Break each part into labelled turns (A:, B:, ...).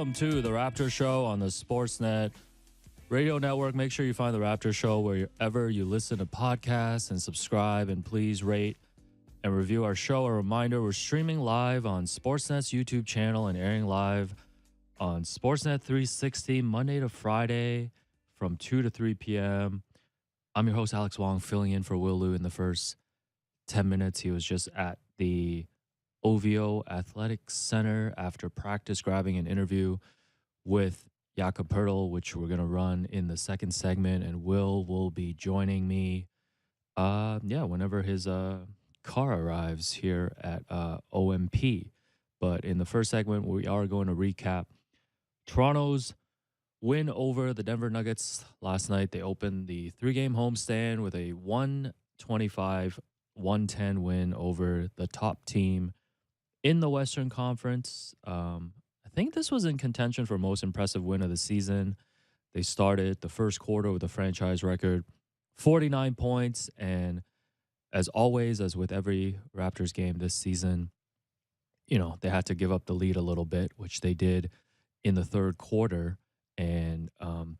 A: Welcome to the Raptors Show on the Sportsnet radio network. Make sure you find the Raptors Show wherever you listen to podcasts and subscribe, and please rate and review our show. A reminder, we're streaming live on Sportsnet's YouTube channel and airing live on Sportsnet 360 Monday to Friday from 2 to 3 p.m. I'm your host, Alex Wong, filling in for Will Liu in the first 10 minutes. He was just at the OVO Athletic Center after practice, grabbing an interview with Jakob Poeltl, which we're going to run in the second segment, and will be joining me whenever his car arrives here at OMP. But in the first segment, we are going to recap Toronto's win over the Denver Nuggets last night. They opened the 3-game homestand with a 125-110 win over the top team in the Western Conference. I think this was in contention for most impressive win of the season. They started the first quarter with a franchise record 49 points, and as always, as with every Raptors game this season, they had to give up the lead a little bit, which they did in the third quarter, and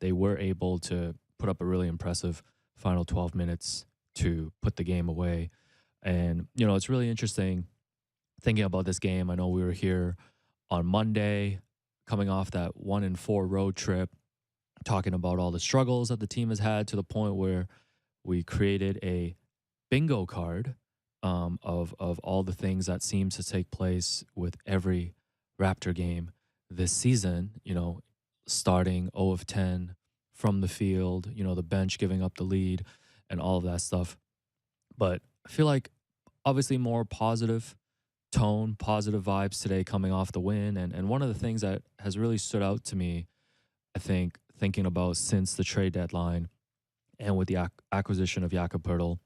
A: they were able to put up a really impressive final 12 minutes to put the game away. And, it's really interesting thinking about this game. I know we were here on Monday coming off that 1-4 road trip, talking about all the struggles that the team has had, to the point where we created a bingo card of all the things that seem to take place with every Raptor game this season, starting 0 of 10 from the field, the bench giving up the lead and all of that stuff. But I feel like obviously more positive tone, positive vibes today coming off the win. And one of the things that has really stood out to me, I think, thinking about since the trade deadline and with the acquisition of Jakob Poeltl,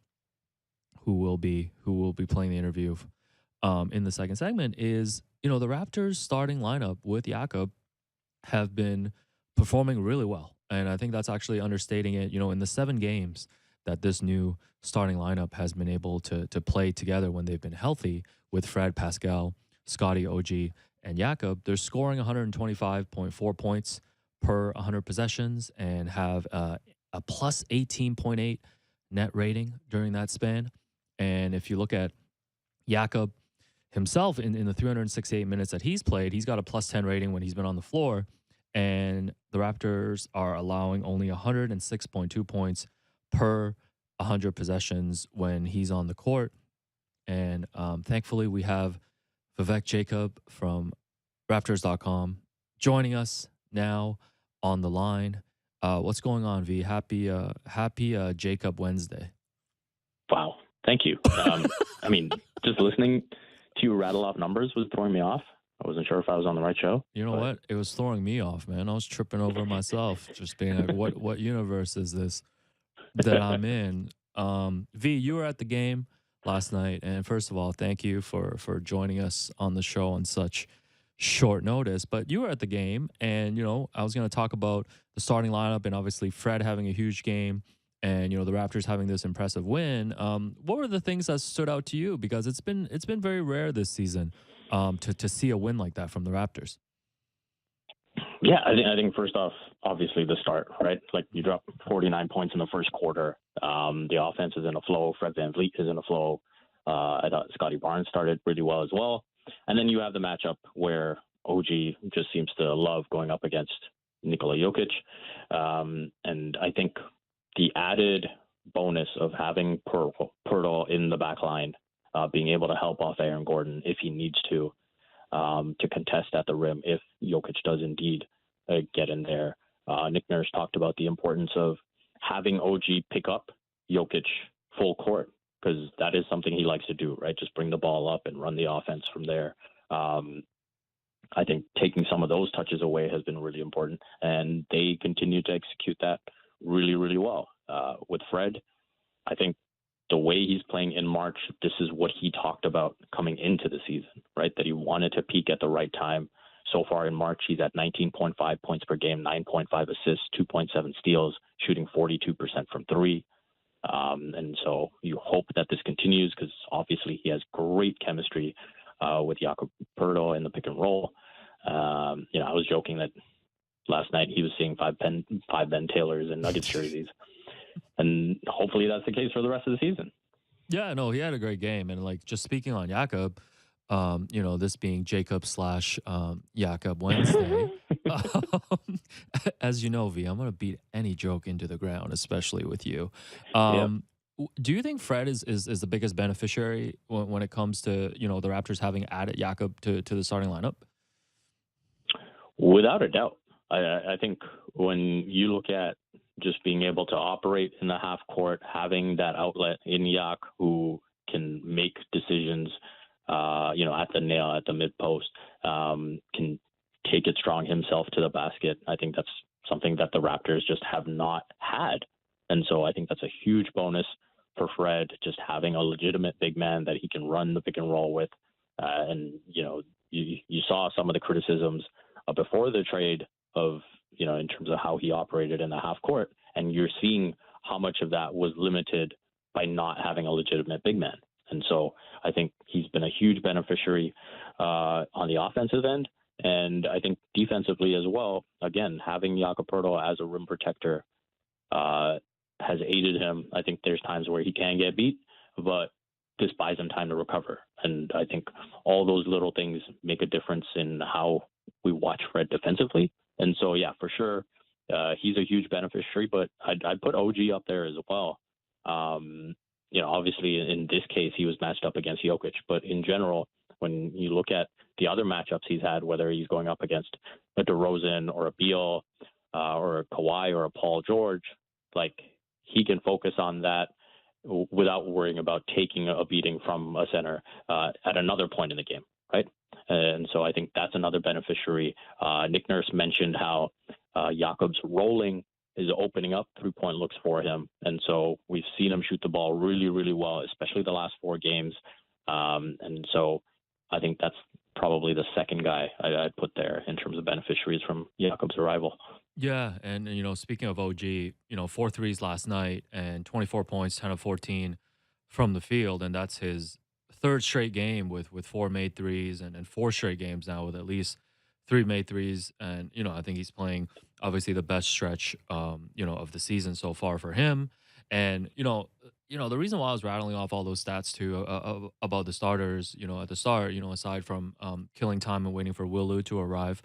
A: who will be playing the interview in the second segment, is, the Raptors starting lineup with Jakob have been performing really well. And I think that's actually understating it. In the 7 games that this new starting lineup has been able to play together when they've been healthy, with Fred, Pascal, Scotty, OG, and Jakob, they're scoring 125.4 points per 100 possessions and have a plus 18.8 net rating during that span. And if you look at Jakob himself in the 368 minutes that he's played, he's got a plus 10 rating when he's been on the floor. And the Raptors are allowing only 106.2 points per 100 possessions when he's on the court. And thankfully, we have Vivek Jacob from Raptors.com joining us now on the line. What's going on, V? Happy Jacob Wednesday.
B: Wow. Thank you. Just listening to you rattle off numbers was throwing me off. I wasn't sure if I was on the right show.
A: You know what? It was throwing me off, man. I was tripping over myself, just being like, what universe is this that I'm in? V, you were at the game last night, and first of all, thank you for joining us on the show on such short notice. But you were at the game, and I was going to talk about the starting lineup, and obviously Fred having a huge game, and the Raptors having this impressive win. What were the things that stood out to you? Because it's been very rare this season to see a win like that from the Raptors.
B: Yeah, I think first off, obviously the start, right? Like, you drop 49 points in the first quarter. The offense is in a flow. Fred VanVleet is in a flow. I thought Scotty Barnes started really well as well. And then you have the matchup where OG just seems to love going up against Nikola Jokic. And I think the added bonus of having Poeltl in the back line, being able to help off Aaron Gordon if he needs to contest at the rim if Jokic does indeed get in there. Nick Nurse talked about the importance of having OG pick up Jokic full court, because that is something he likes to do, right? Just bring the ball up and run the offense from there. I think taking some of those touches away has been really important, and they continue to execute that really, really well. With Fred, I think the way he's playing in March, this is what he talked about coming into the season, right? That he wanted to peak at the right time. So far in March, he's at 19.5 points per game, 9.5 assists, 2.7 steals, shooting 42% from three. And so you hope that this continues, because obviously he has great chemistry with Jakob Poeltl in the pick and roll. I was joking that last night he was seeing five Ben Taylors and Nuggets jerseys, and hopefully that's the case for the rest of the season.
A: Yeah, no, he had a great game. And like just speaking on Jakob, this being Jacob slash Jakob Wednesday. As you know, V, I'm gonna beat any joke into the ground, especially with you.
B: Yeah.
A: Do you think Fred is the biggest beneficiary when it comes to the Raptors having added Jakob to the starting lineup?
B: Without a doubt. I think when you look at just being able to operate in the half court, having that outlet in Yak who can make decisions, at the nail, at the mid post, can take it strong himself to the basket. I think that's something that the Raptors just have not had. And so I think that's a huge bonus for Fred, just having a legitimate big man that he can run the pick and roll with. You saw some of the criticisms before the trade of, in terms of how he operated in the half court. And you're seeing how much of that was limited by not having a legitimate big man. And so I think he's been a huge beneficiary on the offensive end. And I think defensively as well, again, having Jakob Poeltl as a rim protector has aided him. I think there's times where he can get beat, but this buys him time to recover. And I think all those little things make a difference in how we watch Fred defensively. And so, yeah, for sure, he's a huge beneficiary, but I'd put OG up there as well. Obviously in this case, he was matched up against Jokic, but in general, when you look at the other matchups he's had, whether he's going up against a DeRozan or a Beal or a Kawhi or a Paul George, like he can focus on that without worrying about taking a beating from a center at another point in the game, right? And so I think that's another beneficiary. Nick Nurse mentioned how Jakob's rolling is opening up three-point looks for him. And so we've seen him shoot the ball really, really well, especially the last 4 games. And so I think that's probably the second guy I'd put there in terms of beneficiaries from Jakob's arrival.
A: Yeah, and speaking of OG, 4 threes last night and 24 points, 10 of 14 from the field, and that's his third straight game with 4 made threes, and 4 straight games now with at least 3 made threes. And I think he's playing obviously the best stretch of the season so far for him. And the reason why I was rattling off all those stats too about the starters, at the start, aside from killing time and waiting for Willu to arrive,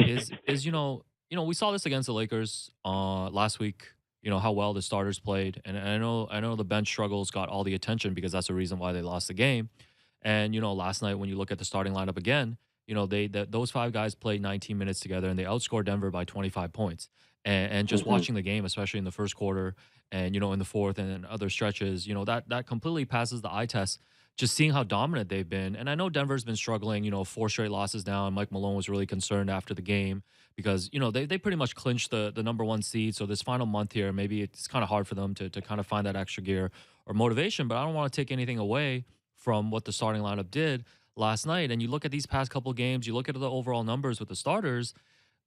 A: is we saw this against the Lakers last week. How well the starters played, and I know the bench struggles got all the attention because that's the reason why they lost the game. And last night when you look at the starting lineup again, those 5 guys played 19 minutes together and they outscored Denver by 25 points. And just watching the game, especially in the first quarter and in the fourth and other stretches, that completely passes the eye test. Just seeing how dominant they've been. And I know Denver's been struggling, 4 straight losses now. And Mike Malone was really concerned after the game because, they pretty much clinched the number 1 seed. So this final month here, maybe it's kind of hard for them to kind of find that extra gear or motivation. But I don't want to take anything away from what the starting lineup did last night. And you look at these past couple games, you look at the overall numbers with the starters.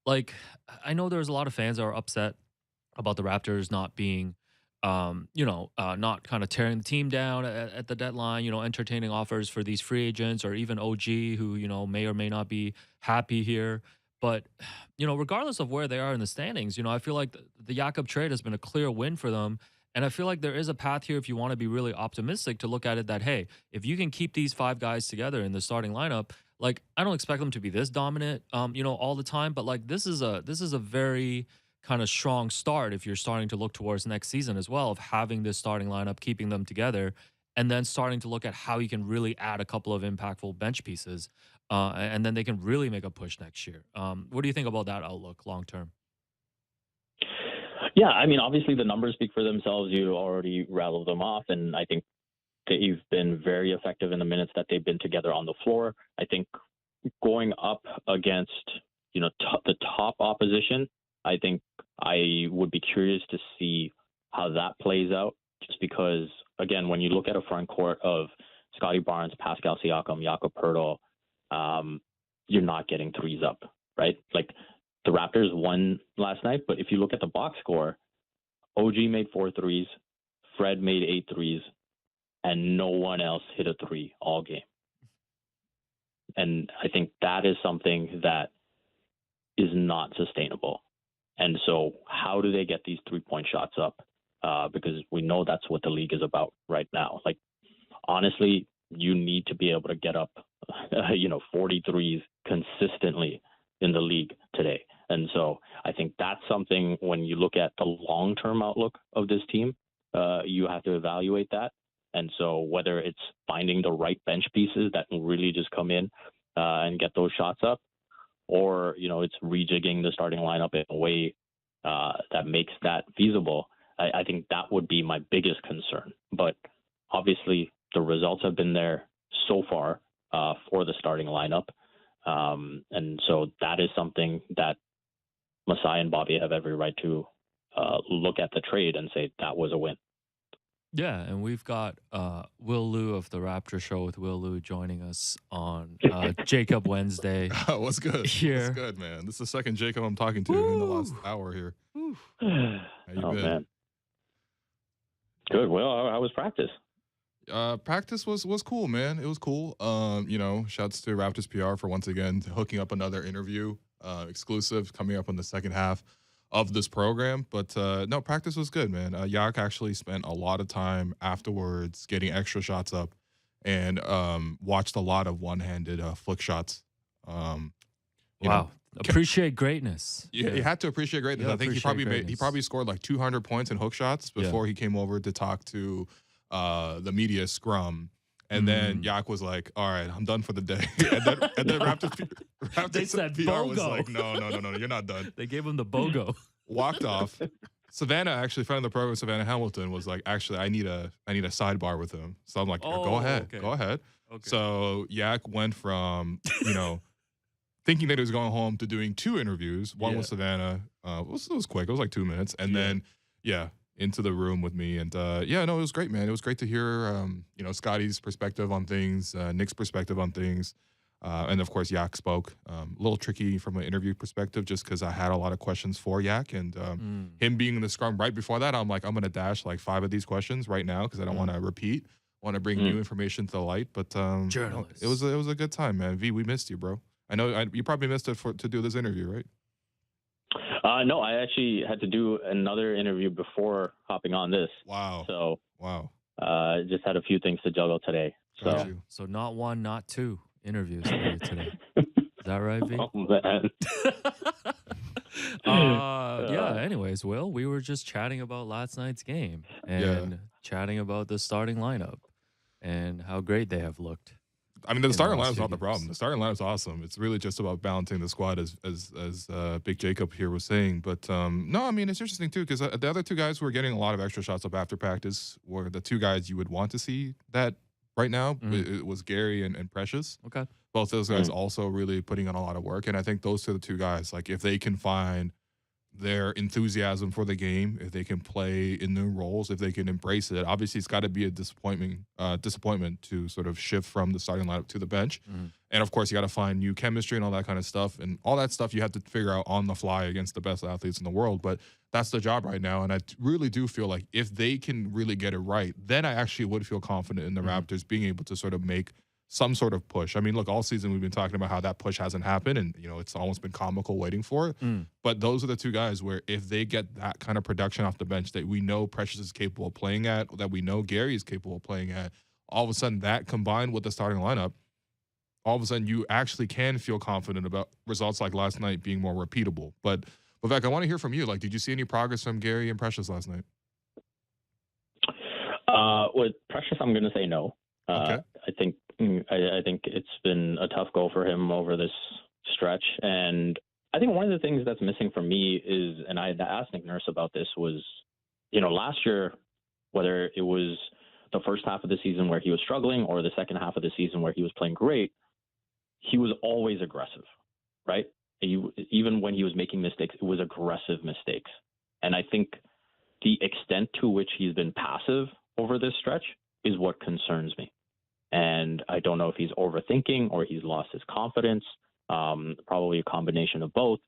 A: Like, I know there's a lot of fans that are upset about the Raptors not being not kind of tearing the team down at the deadline, entertaining offers for these free agents or even OG who, may or may not be happy here. But, regardless of where they are in the standings, I feel like the Jakob trade has been a clear win for them. And I feel like there is a path here if you want to be really optimistic to look at it that, hey, if you can keep these 5 guys together in the starting lineup, like I don't expect them to be this dominant, all the time. But like this is a very kind of strong start if you're starting to look towards next season as well, of having this starting lineup, keeping them together, and then starting to look at how you can really add a couple of impactful bench pieces, and then they can really make a push next year. What do you think about that outlook long term?
B: Yeah, I mean, obviously the numbers speak for themselves. You already rattled them off, and I think they've been very effective in the minutes that they've been together on the floor. I think going up against, the top opposition, I think I would be curious to see how that plays out, just because, again, when you look at a front court of Scotty Barnes, Pascal Siakam, Jakob Poeltl, you're not getting threes up, right? Like the Raptors won last night, but if you look at the box score, OG made 4 threes, Fred made 8 threes, and no one else hit a 3 all game. And I think that is something that is not sustainable. And so how do they get these 3-point shots up? Because we know that's what the league is about right now. Like, honestly, you need to be able to get up, 43s consistently in the league today. And so I think that's something, when you look at the long-term outlook of this team, you have to evaluate that. And so whether it's finding the right bench pieces that can really just come in and get those shots up, or, it's rejigging the starting lineup in a way that makes that feasible, I think that would be my biggest concern. But obviously the results have been there so far for the starting lineup. And so that is something that Masai and Bobby have every right to look at the trade and say that was a win.
A: Yeah, and we've got Will Liu of the Raptors Show with Will Liu joining us on Jacob Wednesday.
C: What's good?
A: Here.
C: What's good, man? This is the second Jacob I'm talking to in the last hour here. How you been?
B: Man. Good. Well, how was practice?
C: Practice was cool, man. It was cool. Shouts to Raptors PR for once again hooking up another interview, exclusive, coming up on the second half of this program. But no, practice was good, man. Yak actually spent a lot of time afterwards getting extra shots up and watched a lot of one-handed flick shots.
A: Wow. Appreciate greatness.
C: Yeah, you had to appreciate greatness. I think he probably scored like 200 points in hook shots before he came over to talk to the media scrum. And then Yak was like, all right, I'm done for the day. and then Raptors
A: They said
C: PR
A: BOGO.
C: was like, no, you're not done.
A: They gave him the BOGO.
C: Walked off. Savannah, actually, friend of the program, Savannah Hamilton, was like, actually, I need a sidebar with him. So I'm like, go ahead.
A: Okay.
C: Go ahead.
A: Okay.
C: So Yak went from, thinking that he was going home to doing 2 interviews. One with Savannah. It was quick. It was like 2 minutes. And then, into the room with me. And, it was great, man. It was great to hear, Scotty's perspective on things, Nick's perspective on things. And, of course, Yak spoke. A little tricky from an interview perspective just because I had a lot of questions for Yak. And him being in the scrum right before that, I'm like, I'm going to dash like 5 of these questions right now because I don't want to repeat. I want to bring new information to the light. But
A: Journalists.
C: It was a good time, man. V, we missed you, bro. I know you probably missed it to do this interview, right?
B: No, I actually had to do another interview before hopping on this.
C: Wow.
B: So just had a few things to juggle today.
A: So not 1, not 2 interviews for you today. Is that right, V?
B: Oh, man.
A: Anyways, Will, we were just chatting about last night's game and chatting about the starting lineup and how great they have looked.
C: I mean, the starting lineup's not the
A: games.
C: problem. The starting lineup's awesome. It's really just about balancing the squad, as Big Jacob here was saying. But no, I mean, it's interesting too because the other 2 guys who were getting a lot of extra shots up after practice were the 2 guys you would want to see that right now. It was Gary and Precious.
A: Okay.
C: Both those guys also really putting on a lot of work, and I think those are the 2 guys. Like, if they can find their enthusiasm for the game, if they can play in new roles, if they can embrace it. Obviously, it's got to be a disappointment to sort of shift from the starting lineup to the bench. And of course, you got to find new chemistry and all that kind of stuff. And all that stuff you have to figure out on the fly against the best athletes in the world. But that's the job right now. And I really do feel like if they can really get it right, then I actually would feel confident in the Raptors being able to sort of make some sort of push. I mean, look, all season we've been talking about how that push hasn't happened, and it's almost been comical waiting for it. But those are the 2 guys where if they get that kind of production off the bench that we know Precious is capable of playing at, that we know Gary is capable of playing at, all of a sudden that combined with the starting lineup, all of a sudden you actually can feel confident about results like last night being more repeatable. But Vivek, I want to hear from you. Like, did you see any progress from Gary and Precious last night?
B: With Precious, I'm going to say no.
C: Okay.
B: I think it's been a tough go for him over this stretch. And I think one of the things that's missing for me is, and I asked Nick Nurse about this, was, last year, whether it was the first half of the season where he was struggling or the second half of the season where he was playing great, he was always aggressive, right? Even when he was making mistakes, it was aggressive mistakes. And I think the extent to which he's been passive over this stretch is what concerns me. And I don't know if he's overthinking or he's lost his confidence, probably a combination of both.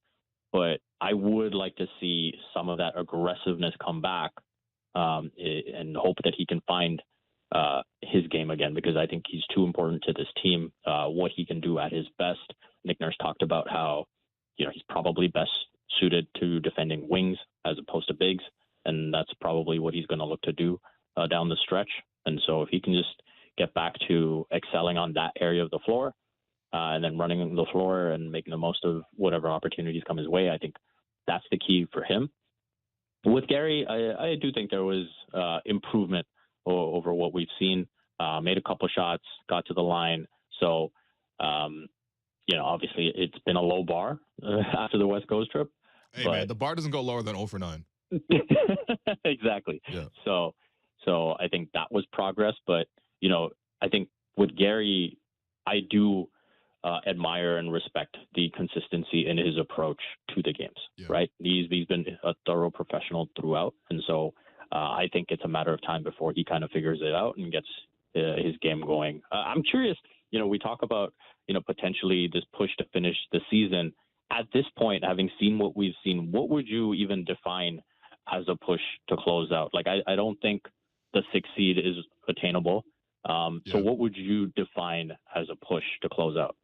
B: But I would like to see some of that aggressiveness come back and hope that he can find his game again, because I think he's too important to this team. What he can do at his best. Nick Nurse talked about how, he's probably best suited to defending wings as opposed to bigs, and that's probably what he's going to look to do down the stretch. And so if he can just get back to excelling on that area of the floor, and then running the floor and making the most of whatever opportunities come his way, I think that's the key for him. With Gary, I do think there was improvement over what we've seen. Made a couple shots, got to the line. So, obviously it's been a low bar after the West Coast trip.
C: Hey, man, the bar doesn't go lower than 0 for 9.
B: Exactly.
C: Yeah.
B: So I think that was progress. But, I think with Gary, I do admire and respect the consistency in his approach to the games, right? He's been a thorough professional throughout. And so I think it's a matter of time before he kind of figures it out and gets his game going. I'm curious, we talk about, potentially this push to finish the season. At this point, having seen what we've seen, what would you even define as a push to close out? Like, I don't think the 6th seed is attainable. So what would you define as a push to close out?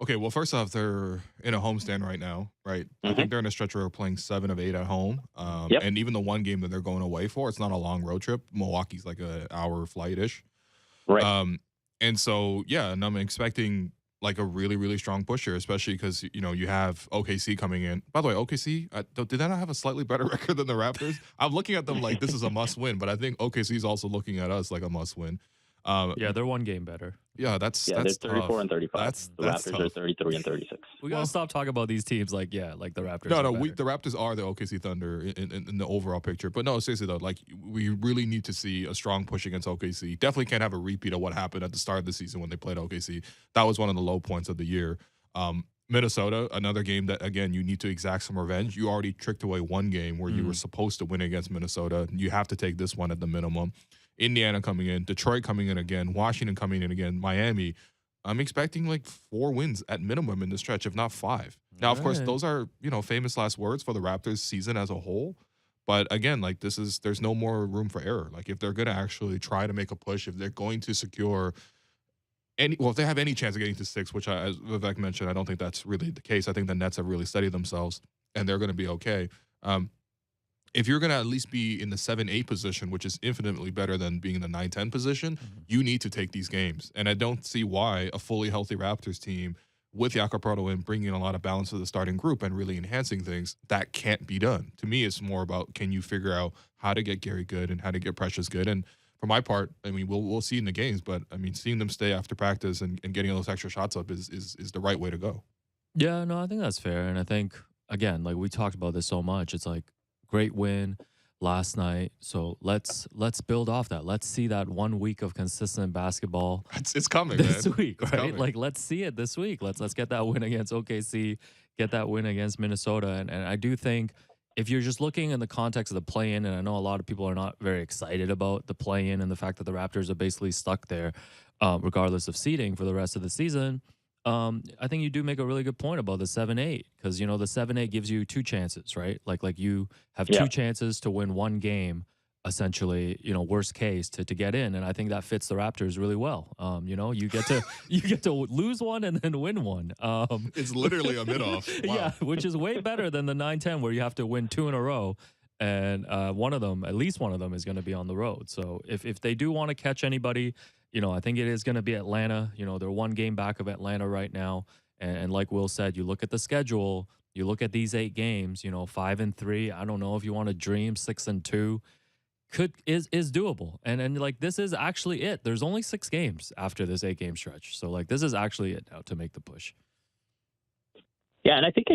C: Okay, well, first off, they're in a homestand right now, right? I think they're in a stretch where they're playing 7 of 8 at home. And even the one game that they're going away for, it's not a long road trip. Milwaukee's like an hour flight-ish.
B: Right.
C: And so, and I'm expecting like a really, really strong push here, especially because, you have OKC coming in. By the way, OKC, did they not have a slightly better record than the Raptors? I'm looking at them like this is a must-win, but I think OKC is also looking at us like a must-win.
A: They're one game better.
B: They're 34 and 35. The Raptors
C: tough.
B: are 33 and 36.
A: We gotta stop talking about these teams like the Raptors.
C: No, the Raptors are the OKC Thunder in the overall picture. But no, seriously though, like we really need to see a strong push against OKC. Definitely can't have a repeat of what happened at the start of the season when they played OKC. That was one of the low points of the year. Minnesota, another game that, again, you need to exact some revenge. You already tricked away one game where you were supposed to win against Minnesota. You have to take this one at the minimum. Indiana coming in, Detroit coming in again, Washington coming in again, Miami. I'm expecting like 4 wins at minimum in the stretch, if not 5. Now, of course, those are, famous last words for the Raptors season as a whole. But again, like there's no more room for error. Like if they're going to actually try to make a push, if they're going to secure if they have any chance of getting to 6, which as Vivek mentioned, I don't think that's really the case. I think the Nets have really steadied themselves and they're going to be okay. If you're going to at least be in the 7-8 position, which is infinitely better than being in the 9-10 position, you need to take these games. And I don't see why a fully healthy Raptors team with Jakob Poeltl in bringing a lot of balance to the starting group and really enhancing things, that can't be done. To me, it's more about can you figure out how to get Gary good and how to get Precious good. And for my part, I mean, we'll see in the games, but I mean, seeing them stay after practice and getting those extra shots up is the right way to go.
A: Yeah, no, I think that's fair. And I think, again, like we talked about this so much, it's like, great win last night. So let's build off that. Let's see that 1 week of consistent basketball.
C: It's coming
A: this
C: man.
A: week,
C: it's
A: right?
C: Coming.
A: Like let's see it this week. Let's get that win against OKC, get that win against Minnesota. And I do think if you're just looking in the context of the play-in, and I know a lot of people are not very excited about the play-in and the fact that the Raptors are basically stuck there, regardless of seeding for the rest of the season. I think you do make a really good point about the 7-8 because, the 7-8 gives you 2 chances, right? Like you have 2 chances to win 1 game, essentially, worst case to get in. And I think that fits the Raptors really well. You get to lose 1 and then win 1.
C: It's literally a mid-off. Wow.
A: Yeah, which is way better than the 9-10 where you have to win 2 in a row. And at least one of them is going to be on the road. So if they do want to catch anybody, I think it is going to be Atlanta. They're 1 game back of Atlanta right now. And like Will said, you look at the schedule, you look at these 8 games, 5-3. I don't know if you want to dream 6-2 is doable. And like, this is actually it. There's only 6 games after this 8-game stretch. So like, this is actually it now to make the push.
B: Yeah. And I think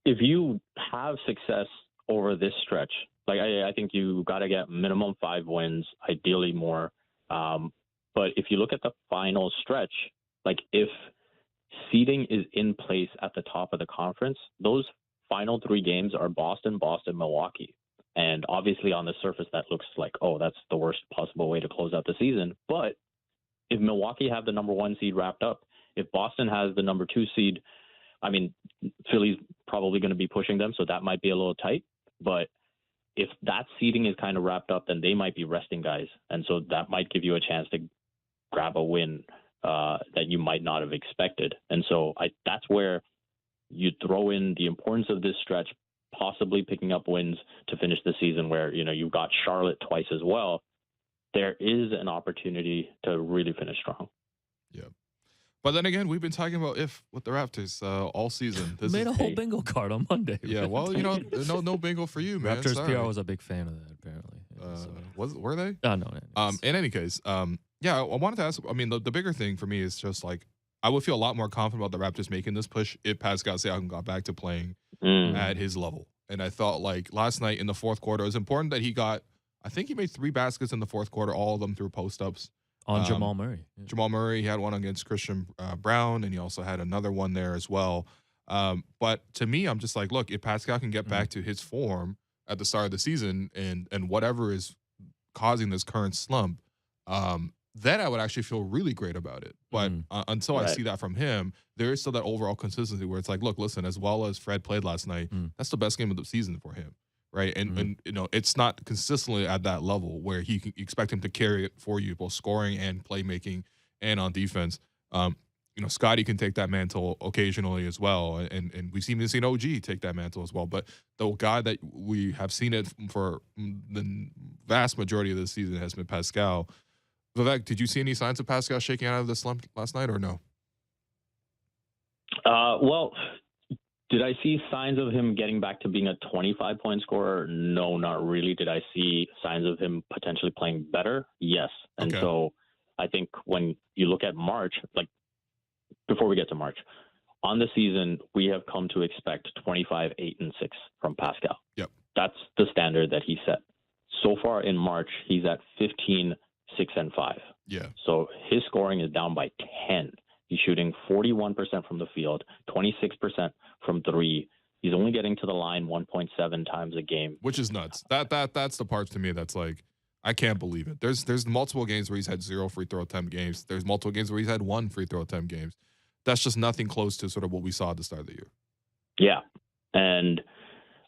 B: if you have success over this stretch, like I think you got to get minimum 5 wins, ideally more. But if you look at the final stretch, like if seeding is in place at the top of the conference, those final 3 games are Boston, Milwaukee. And obviously on the surface, that looks like, oh, that's the worst possible way to close out the season. But if Milwaukee have the number 1 seed wrapped up, if Boston has the number 2 seed, I mean, Philly's probably going to be pushing them, so that might be a little tight. But if that seeding is kind of wrapped up, then they might be resting guys. And so that might give you a chance to grab a win that you might not have expected. And so that's where you throw in the importance of this stretch, possibly picking up wins to finish the season where, you've got Charlotte twice as well. There is an opportunity to really finish strong.
C: Yeah. But then again, we've been talking about with the Raptors all season.
A: This made a whole bingo card on Monday.
C: Yeah, well, no bingo for you, man.
A: Raptors
C: Sorry.
A: PR was a big fan of that, apparently.
C: Were they?
A: No.
C: In any case, yeah, I wanted to ask. I mean, the bigger thing for me is just like I would feel a lot more confident about the Raptors making this push if Pascal Siakam got back to playing at his level. And I thought like last night in the fourth quarter, it was important that I think he made 3 baskets in the fourth quarter, all of them through post-ups.
A: On Jamal Murray. Yeah.
C: Jamal Murray, he had one against Christian Brown, and he also had another one there as well. But to me, I'm just like, look, if Pascal can get back to his form at the start of the season and whatever is causing this current slump, then I would actually feel really great about it. But until I see that from him, there is still that overall consistency where it's like, look, listen, as well as Fred played last night, that's the best game of the season for him. Right. And it's not consistently at that level where you expect him to carry it for you, both scoring and playmaking and on defense. Scotty can take that mantle occasionally as well. And we've seen OG take that mantle as well. But the guy that we have seen it for the vast majority of the season has been Pascal. Vivek, did you see any signs of Pascal shaking out of the slump last night or no?
B: Well, did I see signs of him getting back to being a 25-point scorer? No, not really. Did I see signs of him potentially playing better? Yes. And so I think when you look at March, like before we get to March, on the season, we have come to expect 25, 8, and 6 from Pascal.
C: Yep.
B: That's the standard that he set. So far in March, he's at 15, 6, and 5.
C: Yeah.
B: So his scoring is down by 10. He's shooting 41% from the field, 26% from 3. He's only getting to the line 1.7 times a game,
C: which is nuts. That's the part to me that's like I can't believe it. There's multiple games where he's had 0 free throw attempt games. There's multiple games where he's had 1 free throw attempt games. That's just nothing close to sort of what we saw at the start of the year.
B: Yeah, and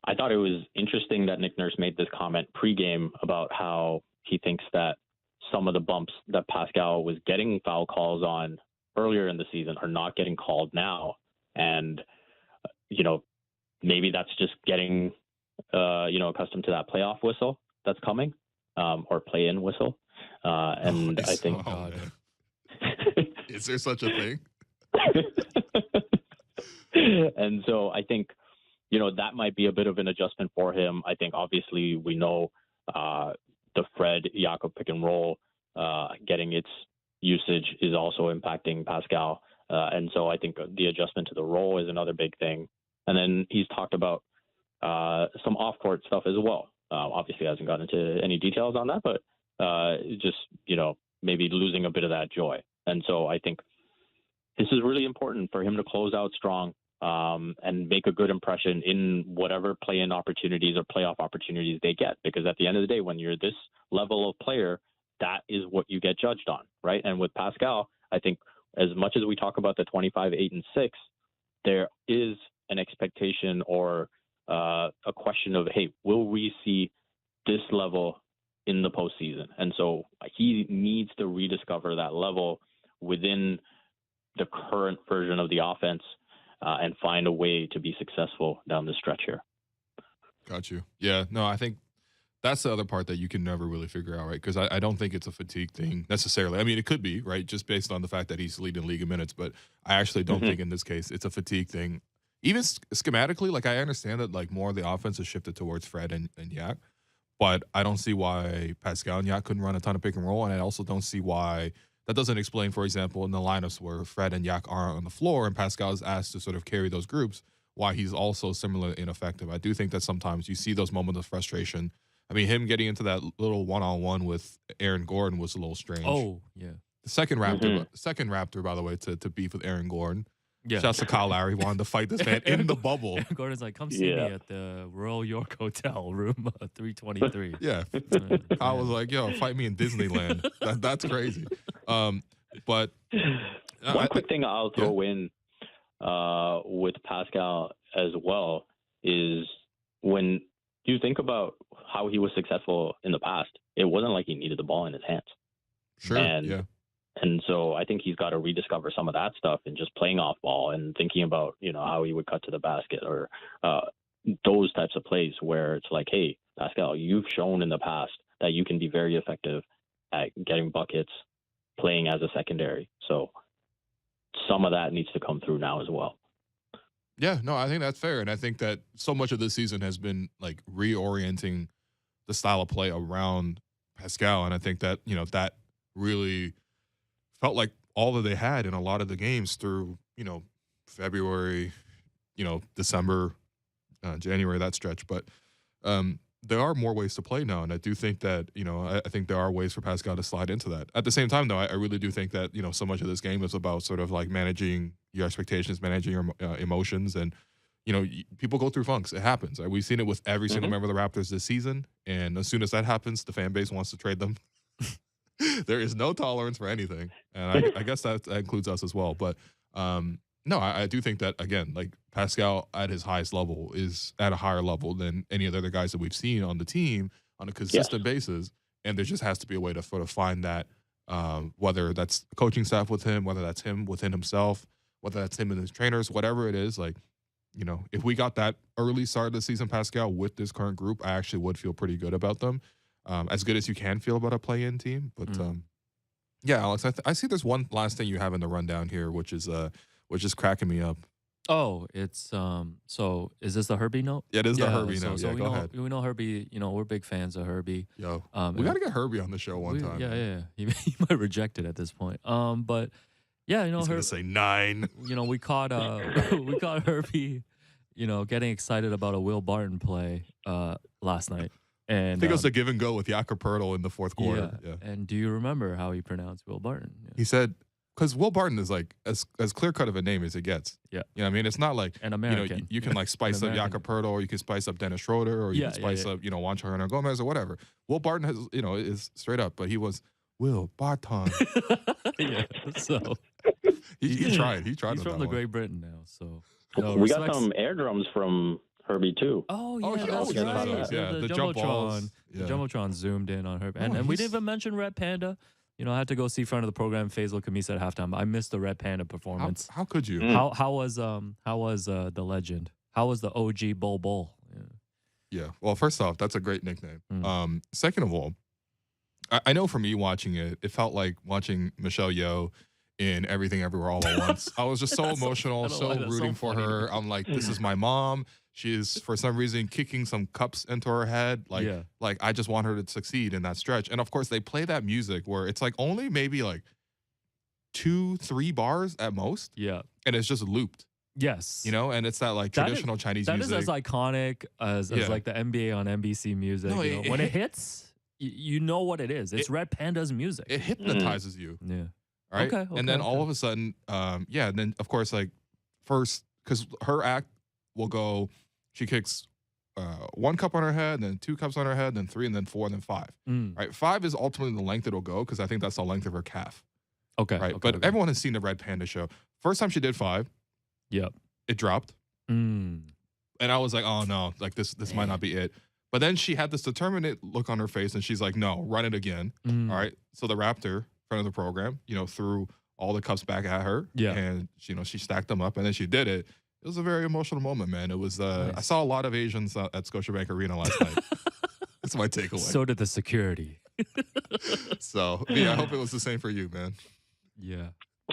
B: I thought it was interesting that Nick Nurse made this comment pregame about how he thinks that some of the bumps that Pascal was getting foul calls on earlier in the season are not getting called now. And, maybe that's just getting, accustomed to that playoff whistle that's coming, or play-in whistle. And I think...
C: Is there such a thing?
B: And so I think, that might be a bit of an adjustment for him. I think obviously we know the Fred Jakob pick and roll getting its usage is also impacting Pascal. And so I think the adjustment to the role is another big thing. And then he's talked about some off-court stuff as well. Obviously hasn't gotten into any details on that, but just, maybe losing a bit of that joy. And so I think this is really important for him to close out strong and make a good impression in whatever play-in opportunities or playoff opportunities they get. Because at the end of the day, when you're this level of player, that is what you get judged on, right? And with Pascal, I think as much as we talk about the 25, 8, and 6, there is an expectation or a question of, hey, will we see this level in the postseason? And so he needs to rediscover that level within the current version of the offense and find a way to be successful down the stretch here.
C: Got you. Yeah, no, I think that's the other part that you can never really figure out, right? Because I don't think it's a fatigue thing necessarily. I mean, it could be, right, just based on the fact that he's leading league in minutes, but I actually don't think in this case it's a fatigue thing. Even schematically, like I understand that like more of the offense is shifted towards Fred and Yak, but I don't see why Pascal and Yak couldn't run a ton of pick and roll, and I also don't see why that doesn't explain, for example, in the lineups where Fred and Yak are on the floor and Pascal is asked to sort of carry those groups, why he's also similarly ineffective. I do think that sometimes you see those moments of frustration. I mean, him getting into that little one-on-one with Aaron Gordon was a little strange.
A: Oh, yeah.
C: The second Raptor, by the way, to beef with Aaron Gordon.
A: Yeah.
C: Shouts to Kyle Lowry, wanted to fight this man in the bubble.
A: Aaron Gordon's like, come see me at the Royal York Hotel, room 323.
C: Yeah. Kyle was like, yo, fight me in Disneyland. That's crazy. But
B: one quick thing I'll throw in with Pascal as well is when you think about how he was successful in the past, it wasn't like he needed the ball in his hands.
C: Sure.
B: And so I think he's got to rediscover some of that stuff and just playing off ball and thinking about, how he would cut to the basket or those types of plays where it's like, hey, Pascal, you've shown in the past that you can be very effective at getting buckets, playing as a secondary. So some of that needs to come through now as well.
C: Yeah, no, I think that's fair. And I think that so much of this season has been like reorienting the style of play around Pascal. And I think that, that really felt like all that they had in a lot of the games through, February, December, January, that stretch. But there are more ways to play now. And I do think that, I think there are ways for Pascal to slide into that. At the same time, though, I really do think that, so much of this game is about sort of like managing your expectations, managing your emotions. And, people go through funks. It happens. Right? We've seen it with every single member of the Raptors this season. And as soon as that happens, the fan base wants to trade them. There is no tolerance for anything. And I guess that includes us as well. But no, I do think that, again, like Pascal at his highest level is at a higher level than any of the other guys that we've seen on the team on a consistent basis. And there just has to be a way to sort of find that, whether that's the coaching staff with him, whether that's him within himself, whether that's him and his trainers, whatever it is. Like, if we got that early start of the season, Pascal, with this current group, I actually would feel pretty good about them. As good as you can feel about a play-in team. But, yeah, Alex, I see there's one last thing you have in the rundown here, which is cracking me up.
A: Oh, it's so is this the Herbie note?
C: Yeah, it is the Herbie note.
A: So
C: go ahead.
A: We know Herbie, we're big fans of Herbie.
C: Yo, we got to get Herbie on the show one time.
A: Yeah. He might reject it at this point. But yeah,
C: he's going to say 9.
A: We caught Herbie, getting excited about a Will Barton play last night. And
C: I think it was a give and go with Jakob Poeltl in the fourth quarter. Yeah.
A: And do you remember how he pronounced Will Barton? Yeah.
C: He said, because Will Barton is like as clear cut of a name as it gets.
A: Yeah.
C: I mean, it's not like
A: an American.
C: You can like spice up Jakob Poeltl, or you can spice up Dennis Schroeder, or you can spice up, Juancho Hernan-Gomez or whatever. Will Barton has, is straight up, but he was Will Barton.
A: Yeah. So
C: he tried. He's
A: from the Great Britain now. So
B: we got some air drums from Herbie too.
A: Oh yeah,
C: that's right. The jump balls.
A: The Jumbotron zoomed in on Herbie, and we didn't even mention Red Panda. I had to go see front of the program. Faisal Khamis at halftime. I missed the Red Panda performance.
C: How could you?
A: How was the legend? How was the OG Bull?
C: Yeah. Well, first off, that's a great nickname. Second of all, I know for me watching it, it felt like watching Michelle Yeoh in Everything Everywhere All at Once. I was just so emotional, so rooting for her. I'm like, this is my mom. She is, for some reason, kicking some cups into her head. Like I just want her to succeed in that stretch. And of course, they play that music where it's like only maybe like 2-3 bars at most.
A: Yeah.
C: And it's just looped.
A: Yes.
C: And it's that like traditional Chinese music.
A: That is as iconic as like the NBA on NBC music.
C: No,
A: when it hits, you know what it is. It's Red Panda's music.
C: It hypnotizes you.
A: Yeah.
C: Right. Okay, and then all of a sudden, and then of course, like first, because her act will go, she kicks 1 cup on her head, then 2 cups on her head, then 3, and then 4, and then 5. Right. 5 is ultimately the length it'll go because I think that's the length of her calf.
A: Okay.
C: Right. But everyone has seen the Red Panda show. First time she did 5.
A: Yep.
C: It dropped. And I was like, oh no, like this might not be it. But then she had this determined look on her face, and she's like, no, run it again. All right. So the Raptor, front of the program, threw all the cups back at her.
A: Yeah.
C: And she stacked them up, and then she did it. It was a very emotional moment, man. It was nice. I saw a lot of Asians at Scotiabank Arena last night. That's my takeaway.
A: So did the security.
C: So yeah, I hope it was the same for you, man.
A: Yeah.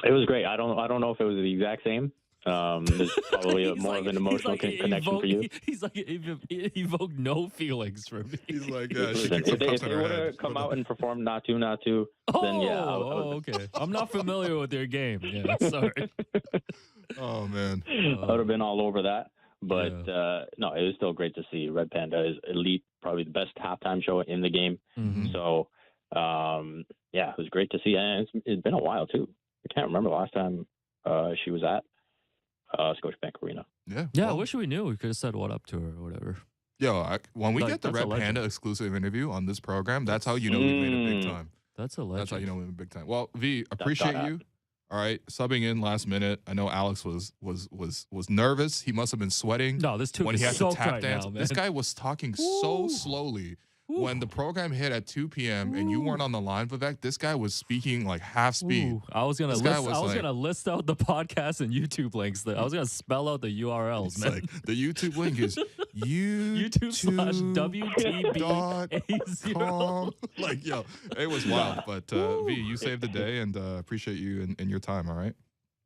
B: It was great. I don't know if it was the exact same. There's probably more of an emotional connection for you.
A: He's like, it evoked no feelings for me.
C: He's like, yeah,
B: listen, if they would have come out and performed not to, then yeah.
A: Okay. I'm not familiar with their game. Yeah, sorry.
C: Oh man,
B: I would have been all over that. But no, it was still great to see. Red Panda is elite, probably the best halftime show in the game. So yeah, it was great to see, and it's been a while too. I can't remember the last time she was at Scotiabank Arena.
C: Yeah.
A: Well, I wish we knew. We could have said what up to her or whatever.
C: Yo, when we get the Red Panda exclusive interview on this program, that's how you know we made it big time.
A: That's a legend.
C: That's how you know we made it big time. Well, V, appreciate you. All right, subbing in last minute. I know Alex was nervous. He must have been sweating
A: No, this tube
C: when he
A: is
C: had to
A: soaked
C: tap
A: right
C: dance.
A: now, man.
C: This guy was talking so
A: Woo.
C: slowly.
A: Woo.
C: When the program hit at 2 p.m. and you weren't on the line, Vivek, this guy was speaking like half speed.
A: Ooh, I was gonna
C: This guy
A: list.
C: was
A: I was
C: like-
A: gonna list out the podcast and YouTube links. I was gonna spell out the URLs,
C: It's
A: man.
C: like the YouTube link is
A: YouTube/WTB80.
C: Like, yo, it was wild. But V, you saved the day, and appreciate you and your time. All right.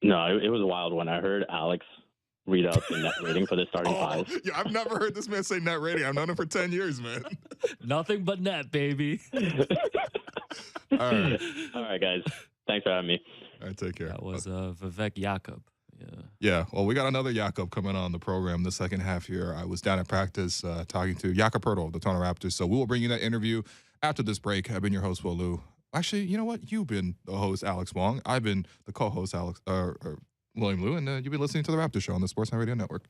B: No, it was wild when I heard Alex read out the net rating for the starting five.
C: Yeah, I've never heard this man say net rating. I've known him for 10 years, man.
A: Nothing but net, baby.
C: All right.
B: All right, guys. Thanks for having me.
C: All right, take care.
A: That was Vivek Jacob. Yeah.
C: Yeah, well, we got another Jakob coming on the program the second half here. I was down at practice talking to Jakob Poeltl of the Toronto Raptors. So we will bring you that interview after this break. I've been your host, Will Lou. Actually, you know what? You've been the host, Alex Wong. I've been the co-host, William Lou, and you've been listening to the Raptors Show on the Sportsnet Radio Network.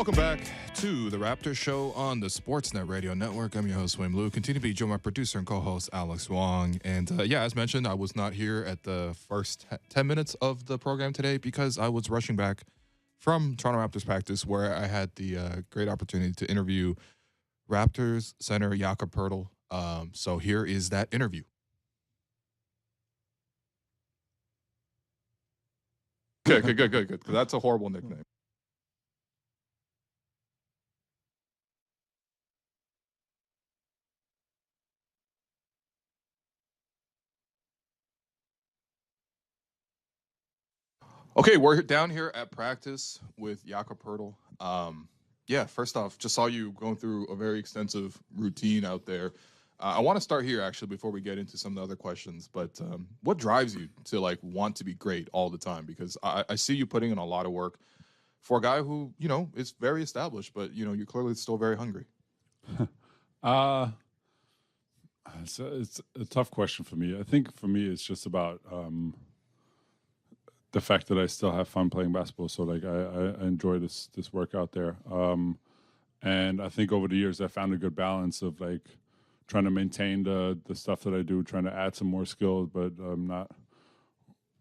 C: Welcome back to the Raptors Show on the Sportsnet Radio Network. I'm your host, Wim Liu. Continue to be joined by my producer and co-host, Alex Wong. And as mentioned, I was not here at the first 10 minutes of the program today because I was rushing back from Toronto Raptors practice, where I had the great opportunity to interview Raptors center Jakob Poeltl. So here is that interview. Good. Because that's a horrible nickname. Okay, we're down here at practice with Jakob Poeltl. First off, just saw you going through a very extensive routine out there. I want to start here, actually, before we get into some of the other questions. But what drives you to, want to be great all the time? Because I see you putting in a lot of work for a guy who, is very established, but, you're clearly still very hungry.
D: It's a tough question for me. I think for me, it's just about the fact that I still have fun playing basketball. So I enjoy this work out there. And I think over the years I found a good balance of trying to maintain the stuff that I do, trying to add some more skills, but not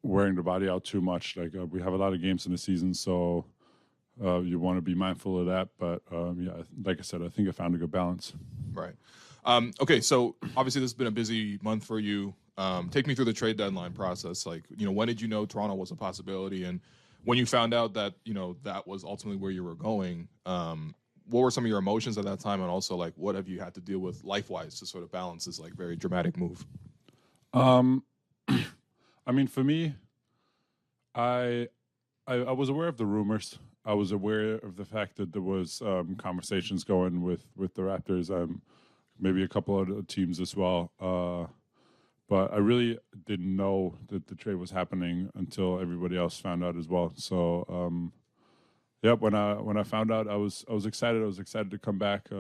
D: wearing the body out too much. We have a lot of games in the season, so you want to be mindful of that. But like I said, I think I found a good balance.
C: Right. Okay, so obviously this has been a busy month for you. Take me through the trade deadline process. When did you know Toronto was a possibility? And when you found out that, that was ultimately where you were going, what were some of your emotions at that time? And also, what have you had to deal with life-wise to sort of balance this, very dramatic move?
D: I mean, for me, I was aware of the rumors. I was aware of the fact that there was conversations going with the Raptors, maybe a couple other teams as well. But I really didn't know that the trade was happening until everybody else found out as well. So, when I found out, I was excited. I was excited to come back.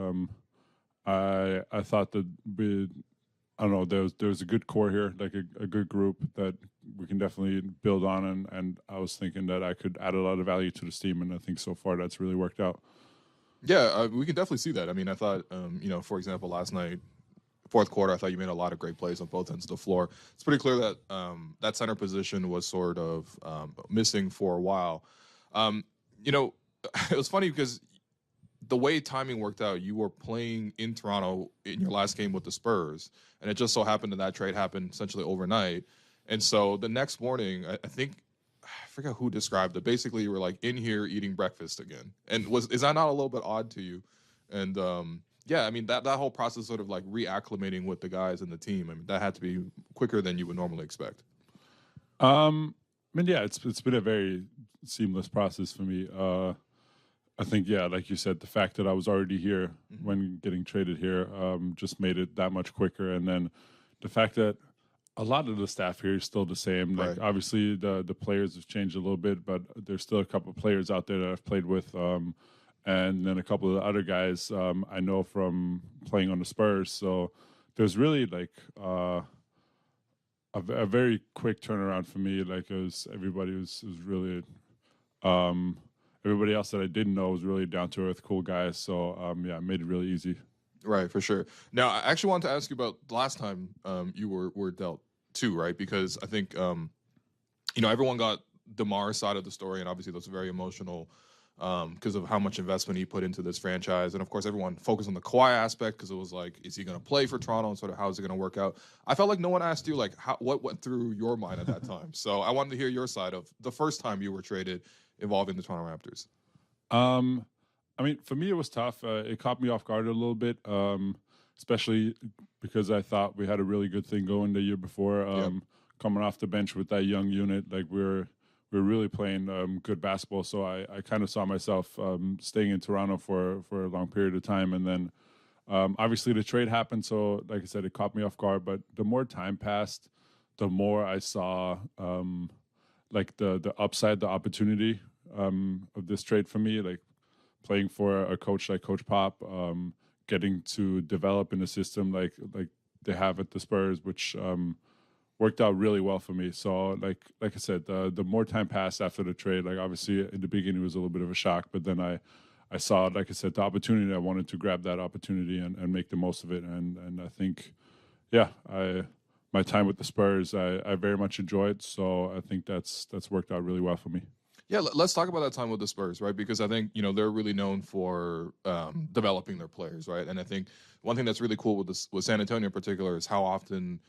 D: I thought that there was a good core here, a good group that we can definitely build on, and I was thinking that I could add a lot of value to this team, and I think so far that's really worked out.
C: Yeah, we can definitely see that. I mean, I thought, for example, last night, fourth quarter, I thought you made a lot of great plays on both ends of the floor. It's pretty clear that that center position was sort of missing for a while. It was funny because the way timing worked out, you were playing in Toronto in your last game with the Spurs, and it just so happened that trade happened essentially overnight. And so the next morning, I forget who described it. Basically, you were in here eating breakfast again. And is that not a little bit odd to you? And I mean, that whole process sort of reacclimating with the guys and the team, I mean, that had to be quicker than you would normally expect.
D: It's been a very seamless process for me. I think, like you said, the fact that I was already here when getting traded here just made it that much quicker. And then the fact that a lot of the staff here is still the same.
C: Right.
D: Obviously, the players have changed a little bit, but there's still a couple of players out there that I've played with. And then a couple of the other guys I know from playing on the Spurs. So there's really a very quick turnaround for me. Everybody was really everybody else that I didn't know was really down to earth, cool guys. So it made it really easy.
C: Right, for sure. Now, I actually wanted to ask you about the last time you were dealt too, right? Because I think everyone got DeMar's side of the story, and obviously that's very emotional. Because of how much investment he put into this franchise. And, of course, everyone focused on the Kawhi aspect because it was is he going to play for Toronto and sort of how is it going to work out? I felt like no one asked you, what went through your mind at that time. So I wanted to hear your side of the first time you were traded involving the Toronto Raptors.
D: I mean, for me, it was tough. It caught me off guard a little bit, especially because I thought we had a really good thing going the year before. Coming off the bench with that young unit, we're really playing good basketball. So I kind of saw myself staying in Toronto for a long period of time. And then obviously the trade happened. So like I said, it caught me off guard. But the more time passed, the more I saw the upside, the opportunity of this trade for me, playing for a coach like Coach Pop, getting to develop in a system like they have at the Spurs, which worked out really well for me. So like I said, the more time passed after the trade, obviously in the beginning it was a little bit of a shock, but then I I saw, like I said, the opportunity. I wanted to grab that opportunity and make the most of it. And I think, yeah, my time with the Spurs, I very much enjoyed. So I think that's worked out really well for me.
C: Yeah, let's talk about that time with the Spurs, right? Because I think, they're really known for developing their players, right? And I think one thing that's really cool with San Antonio in particular is how often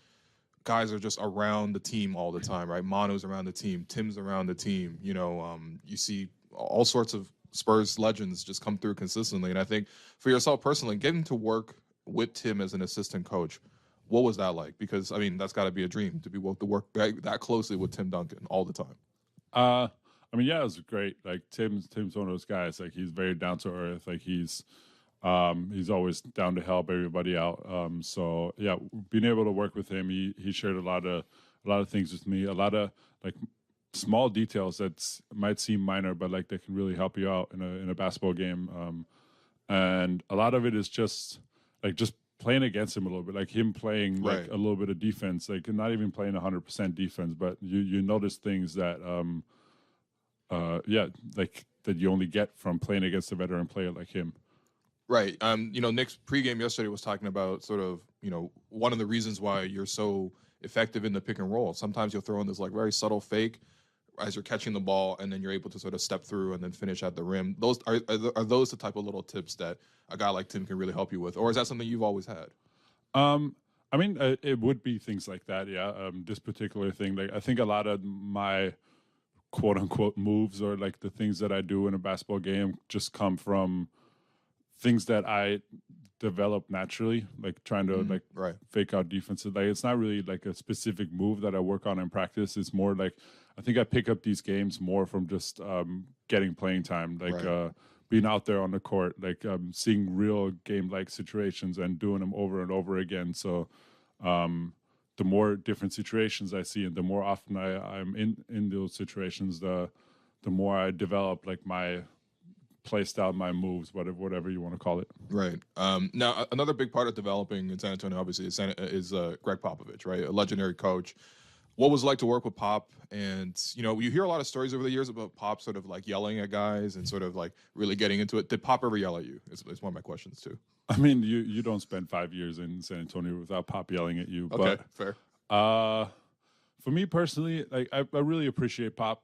C: guys are just around the team all the time, right? Manu's around the team, Tim's around the team. You see all sorts of Spurs legends just come through consistently. And I think for yourself personally, getting to work with Tim as an assistant coach, what was that like? Because, I mean, that's got to be a dream to be able to work that closely with Tim Duncan all the time.
D: I mean, yeah, it was great. Like Tim's one of those guys. Like he's very down to earth. Like he's always down to help everybody out. So yeah, being able to work with him, he shared a lot of things with me. A lot of like small details that might seem minor, but like that can really help you out in a basketball game. And a lot of it is just playing against him a little bit, like him playing like a little bit of defense, like not even playing 100% defense, but you notice things that like that you only get from playing against a veteran player like him.
C: Right. Nick's pregame yesterday was talking about sort of, one of the reasons why you're so effective in the pick and roll. Sometimes you'll throw in this like very subtle fake as you're catching the ball, and then you're able to sort of step through and then finish at the rim. Those are those the type of little tips that a guy like Tim can really help you with, or is that something you've always had?
D: I mean, it would be things like that. Yeah. This particular thing, like I think a lot of my quote unquote moves or like the things that I do in a basketball game just come from things that I develop naturally, like trying to fake out defenses. Like it's not really like a specific move that I work on in practice. It's more like I think I pick up these games more from just getting playing time, like being out there on the court, like seeing real game-like situations and doing them over and over again. So the more different situations I see and the more often I'm in those situations, the more I develop like my play style, my moves, whatever you want to call it.
C: Right. Now, another big part of developing in San Antonio, obviously, is Greg Popovich, right? A legendary coach. What was it like to work with Pop? And, you hear a lot of stories over the years about Pop sort of like yelling at guys and sort of like really getting into it. Did Pop ever yell at you? It's one of my questions, too.
D: I mean, you don't spend 5 years in San Antonio without Pop yelling at you.
C: Okay,
D: but,
C: fair.
D: For me personally, like I really appreciate Pop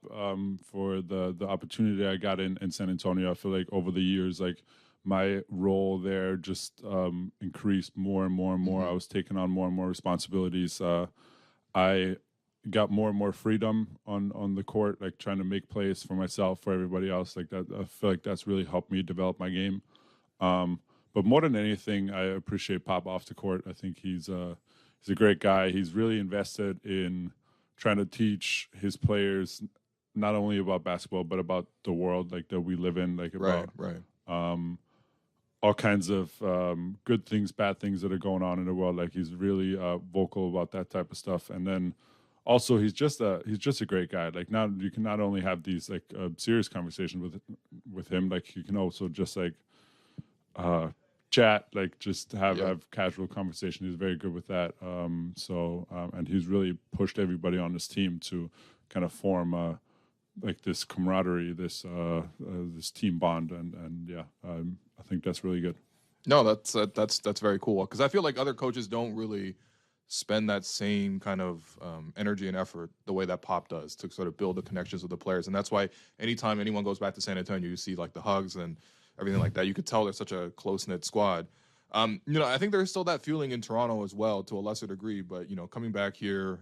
D: for the opportunity I got in San Antonio. I feel like over the years, like my role there just increased more and more and more. I was taking on more and more responsibilities. I got more and more freedom on the court, like trying to make plays for myself, for everybody else. Like that, I feel like that's really helped me develop my game. But more than anything, I appreciate Pop off the court. I think he's a great guy. He's really invested in trying to teach his players not only about basketball but about the world like that we live in, like about all kinds of good things, bad things that are going on in the world. Like he's really vocal about that type of stuff. And then also he's just a great guy. Like now you can not only have these like serious conversations with him, like you can also just like chat, like just have casual conversation. He's very good with that. And he's really pushed everybody on his team to kind of form like this camaraderie, this team bond, and I think that's really good.
C: No, that's very cool, because I feel like other coaches don't really spend that same kind of energy and effort the way that Pop does to sort of build the connections with the players. And that's why anytime anyone goes back to San Antonio, you see like the hugs and everything like that. You could tell they're such a close-knit squad. I think there's still that feeling in Toronto as well, to a lesser degree. But, coming back here,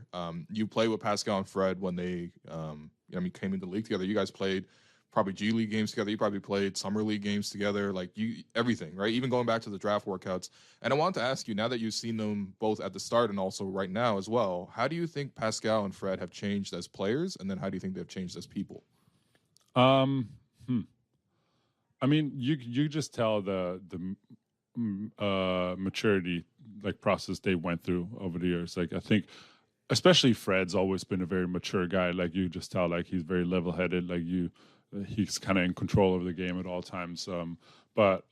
C: you play with Pascal and Fred when they came into the league together. You guys played probably G League games together. You probably played Summer League games together, like everything, right? Even going back to the draft workouts. And I wanted to ask you, now that you've seen them both at the start and also right now as well, how do you think Pascal and Fred have changed as players? And then how do you think they've changed as people?
D: I mean, you just tell the maturity like process they went through over the years. Like I think, especially Fred's always been a very mature guy. Like you just tell, like he's very level-headed. Like he's kind of in control of the game at all times. But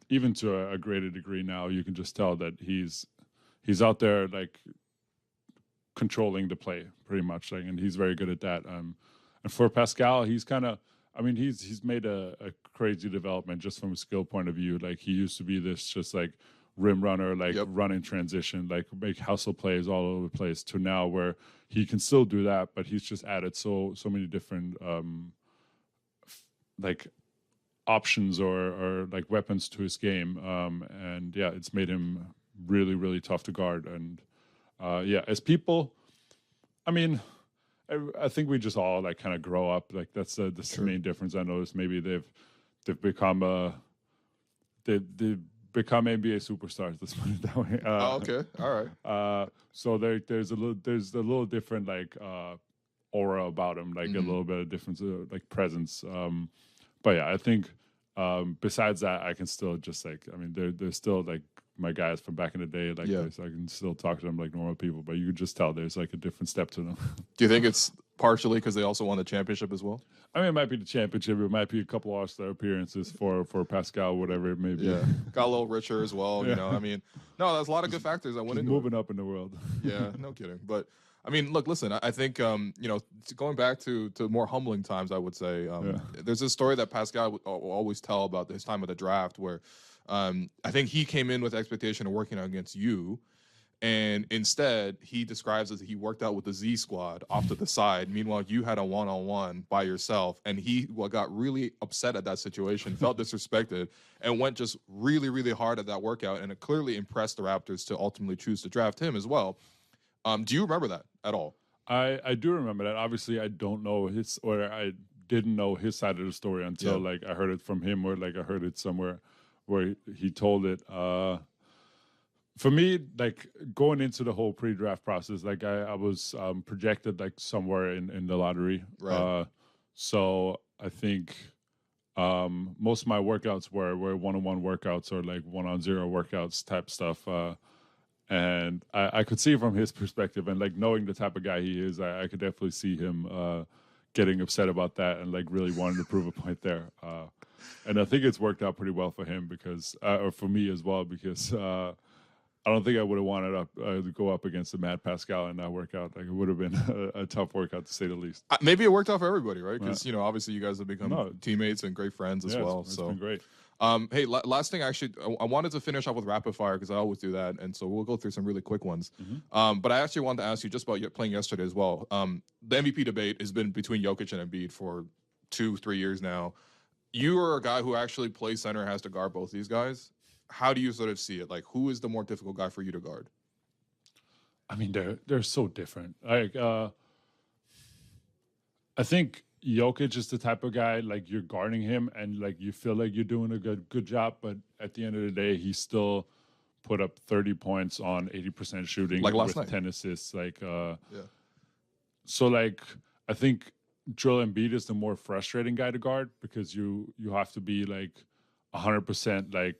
D: even to a greater degree now, you can just tell that he's out there like controlling the play pretty much. Like, and he's very good at that. And for Pascal, he's kind of, I mean, he's made a crazy development just from a skill point of view. Like, he used to be this just like rim runner, like run in transition, like make hustle plays all over the place, to now where he can still do that, but he's just added so many different like options or like weapons to his game. And yeah, it's made him really, really tough to guard. And as people, I mean, I think we just all like kind of grow up. Like that's the main difference I noticed. Maybe they've become they've become NBA superstars. Let's put it that way.
C: Okay, all right.
D: So there's a little different like aura about him, like a little bit of difference, like presence. But yeah, I think besides that, I can still just like, I mean, they're still like my guys from back in the day. Like I can still talk to them like normal people, but you could just tell there's like a different step to them.
C: Do you think it's partially because they also won the championship as well?
D: I mean, it might be the championship. It might be a couple All-Star appearances for Pascal, whatever it may be.
C: Yeah, got a little richer as well. You know, I mean, no, there's a lot of good factors that went into
D: moving up in the world.
C: Yeah, no kidding. But I mean, look, listen, I think, you know, going back to more humbling times, I would say, there's this story that Pascal will always tell about his time at the draft where I think he came in with the expectation of working against you. And instead, he describes as he worked out with the Z squad off to the side. Meanwhile, you had a one-on-one by yourself. And he got really upset at that situation, felt disrespected, and went just really, really hard at that workout. And it clearly impressed the Raptors to ultimately choose to draft him as well. Do you remember that at all?
D: I do remember that. Obviously, I don't know I didn't know his side of the story until like I heard it from him, or like I heard it somewhere where he told it. For me, like going into the whole pre-draft process, like I was projected like somewhere in the lottery.
C: Right.
D: So I think most of my workouts were one-on-one workouts or like one-on-zero workouts type stuff. And I could see from his perspective, and like knowing the type of guy he is, I could definitely see him getting upset about that and like really wanting to prove a point there. And I think it's worked out pretty well for him because, or for me as well, because I don't think I would have wanted to go up against the Mad Pascal in that workout. Like it would have been a tough workout to say the least.
C: Maybe it worked out for everybody, right? Because you know, obviously, you guys have become teammates and great friends as well.
D: It's been great.
C: Hey, last thing, actually, I wanted to finish off with rapid fire because I always do that, and so we'll go through some really quick ones. But I actually wanted to ask you just about playing yesterday as well. The MVP debate has been between Jokic and Embiid for 2-3 years now. You are a guy who actually plays center, has to guard both these guys. How do you sort of see it? Like, who is the more difficult guy for you to guard?
D: I mean, they're so different. Like, I think Jokic is the type of guy, like, you're guarding him and, like, you feel like you're doing a good job, but at the end of the day, he still put up 30 points on 80% shooting
C: like
D: with
C: night.
D: 10 assists. Like, So, like, I think Joel Embiid is the more frustrating guy to guard because you have to be, like, 100%, like,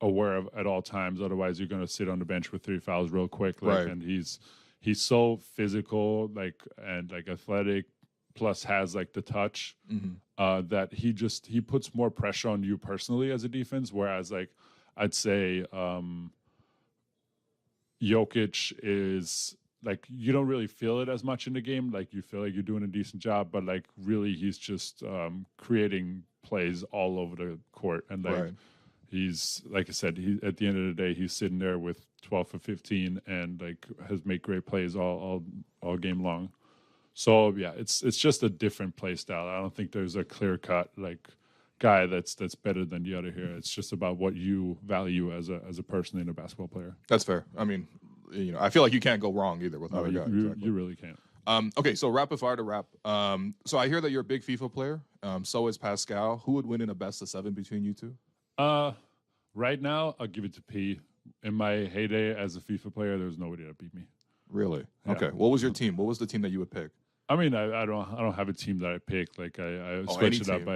D: aware of at all times. Otherwise, you're going to sit on the bench with 3 fouls real quick. Like,
C: right.
D: And he's so physical, like, and, like, athletic, plus has like the touch that he puts more pressure on you personally as a defense, whereas like I'd say Jokic is like you don't really feel it as much in the game, like you feel like you're doing a decent job, but like really he's just creating plays all over the court, and like he's, like I said, he at the end of the day he's sitting there with 12 for 15 and like has made great plays all game long. So yeah, it's just a different play style. I don't think there's a clear cut like guy that's better than the other here. It's just about what you value as a person and a basketball player.
C: That's fair. I mean, you know, I feel like you can't go wrong either with other guys.
D: You really can't.
C: Okay, so rapid fire to wrap. So I hear that you're a big FIFA player. So is Pascal. Who would win in a best of 7 between you two?
D: Right now, I'll give it to P. In my heyday as a FIFA player, there's nobody that beat me.
C: Really?
D: Yeah.
C: Okay. What was your team? What was the team that you would pick?
D: I mean, I don't have a team that I pick. Like I switch it up.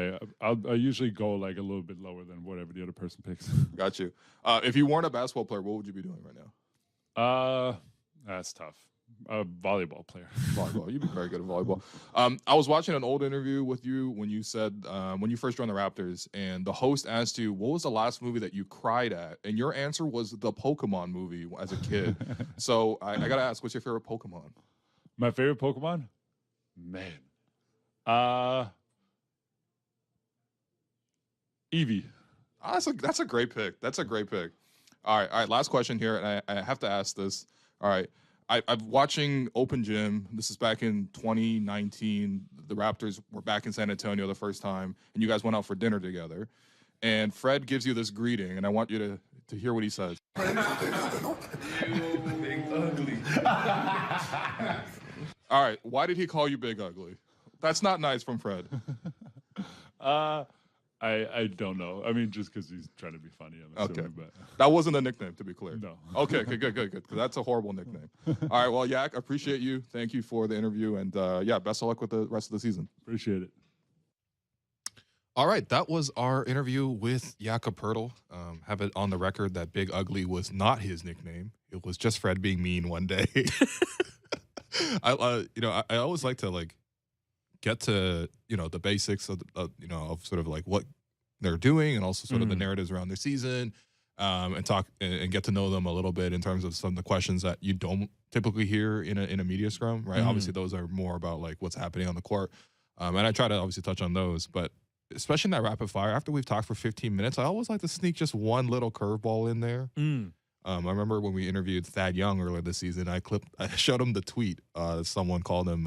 D: I usually go like a little bit lower than whatever the other person picks.
C: Got you. If you weren't a basketball player, what would you be doing right now?
D: That's tough. A volleyball player.
C: Volleyball. You'd be very good at volleyball. I was watching an old interview with you when you said when you first joined the Raptors, and the host asked you what was the last movie that you cried at, and your answer was the Pokemon movie as a kid. So I gotta ask, what's your favorite Pokemon?
D: My favorite Pokemon? Man. Evie.
C: Oh, that's a great pick. That's a great pick. All right. Last question here, and I have to ask this. All right. I'm watching Open Gym. This is back in 2019. The Raptors were back in San Antonio the first time, and you guys went out for dinner together. And Fred gives you this greeting, and I want you to hear what he says.
E: You big ugly.
C: All right. Why did he call you Big Ugly? That's not nice from Fred.
D: I don't know. I mean, just because he's trying to be funny, I'm assuming.
C: Okay.
D: But
C: That wasn't a nickname, to be clear.
D: no.
C: Okay, good. Because that's a horrible nickname. All right, well, Yak, appreciate you. Thank you for the interview. And, best of luck with the rest of the season.
D: Appreciate it.
C: All right, that was our interview with Jakob Poeltl. Have it on the record that Big Ugly was not his nickname. It was just Fred being mean one day. I always like to, get to, the basics of of sort of what they're doing and also sort of the narratives around their season, and talk and get to know them a little bit in terms of some of the questions that you don't typically hear in a media scrum, right? Obviously, those are more about what's happening on the court, and I try to obviously touch on those, but especially in that rapid fire, after we've talked for 15 minutes, I always like to sneak just one little curveball in there. I remember when we interviewed Thad Young earlier this season, I showed him the tweet. Someone called him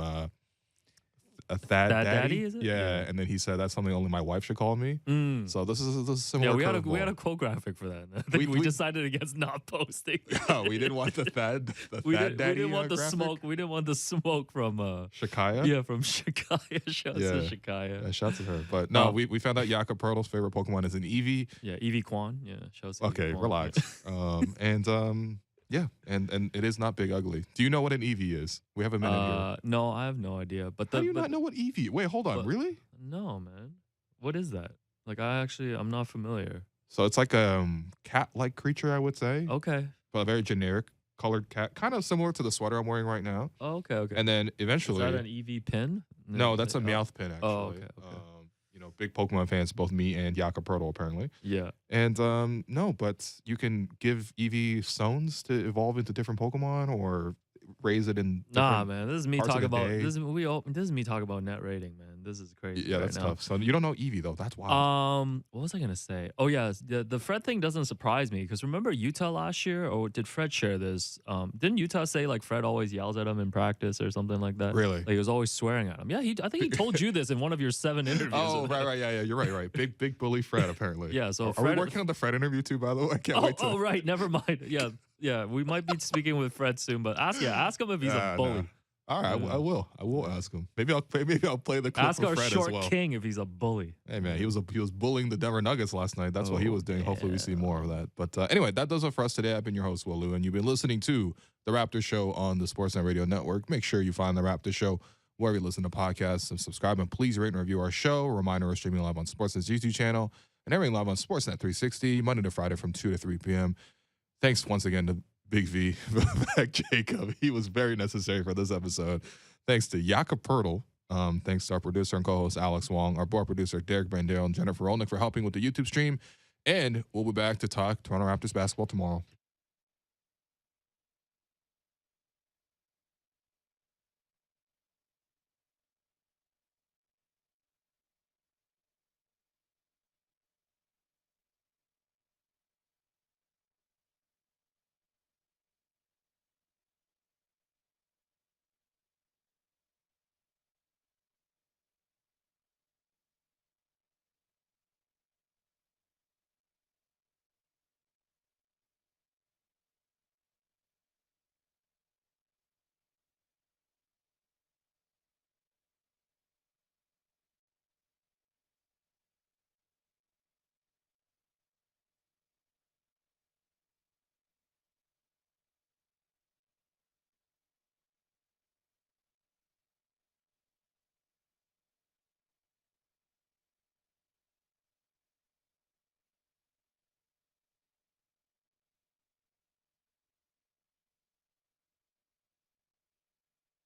C: a Thad Daddy,
A: is it?
C: Yeah, and then he said that's something only my wife should call me. So this is similar.
A: Yeah, we had a quote graphic for that. I think we decided against not posting.
C: Yeah, we didn't want the Thad.
A: We
C: Daddy.
A: We didn't want the
C: graphic.
A: smoke. We didn't want the smoke from
C: Shakaya.
A: Yeah, from Shakaya. Shouts to Shakaya.
C: Yeah, shouts at her. But no, we found out Jakob Poeltl's favorite Pokemon is an Eevee.
A: Yeah, Eevee Quan. Yeah, shouts to
C: Okay,
A: Eevee Quan.
C: relax. Yeah, and it is not Big Ugly. Do you know what an Eevee is? We have a minute here.
A: No, I have no idea. But
C: How do you not know what Eevee? Wait, hold on. Really?
A: No, man. What is that? I'm not familiar.
C: So it's like a cat-like creature, I would say,
A: Okay.
C: but a very generic colored cat, kind of similar to the sweater I'm wearing right now.
A: Oh, okay.
C: And then
A: Is
C: eventually,
A: that an Eevee pin?
C: no, that's a Meowth pin actually.
A: Oh, okay.
C: Big Pokemon fans, both me and Jakob Poeltl apparently.
A: Yeah.
C: And no, but you can give Eevee stones to evolve into different Pokemon or raise it in.
A: Nah, man. This is me
C: parts of
A: talking
C: the
A: about
C: day.
A: this is me talking about net rating, man. This is crazy.
C: Yeah, that's tough. So you don't know Eevee though. That's wild.
A: What was I gonna say? Oh yeah, the Fred thing doesn't surprise me because remember Utah last year, or did Fred share this? Didn't Utah say Fred always yells at him in practice or something like that?
C: Really?
A: He was always swearing at him. Yeah, I think he told you this in one of your 7 interviews.
C: Oh, right, yeah, you're right. Big bully Fred apparently.
A: Yeah. So
C: are we working on the Fred interview too? By the way, I can't wait to.
A: Oh, right. Never mind. Yeah. We might be speaking with Fred soon, but ask him if he's a bully.
C: Nah. All right, I will ask him. Maybe I'll play the clip
A: Ask
C: for
A: our
C: Fred
A: short
C: as well.
A: king if he's a bully.
C: Hey man, he was bullying the Denver Nuggets last night. That's what he was doing. Hopefully we see more of that. But anyway, that does it for us today. I've been your host, Will Lou, and you've been listening to the Raptors Show on the Sportsnet Radio Network. Make sure you find the Raptors Show wherever you listen to podcasts and subscribe. And please rate and review our show. A reminder, we're streaming live on Sportsnet's YouTube channel and airing live on Sportsnet 360 Monday to Friday from 2 to 3 p.m. Thanks once again to Big V, Vivek Jacob. He was very necessary for this episode. Thanks to Jakob Poeltl. Thanks to our producer and co-host, Alex Wong, our board producer, Derek Brandale, and Jennifer Olnick for helping with the YouTube stream. And we'll be back to talk Toronto Raptors basketball tomorrow.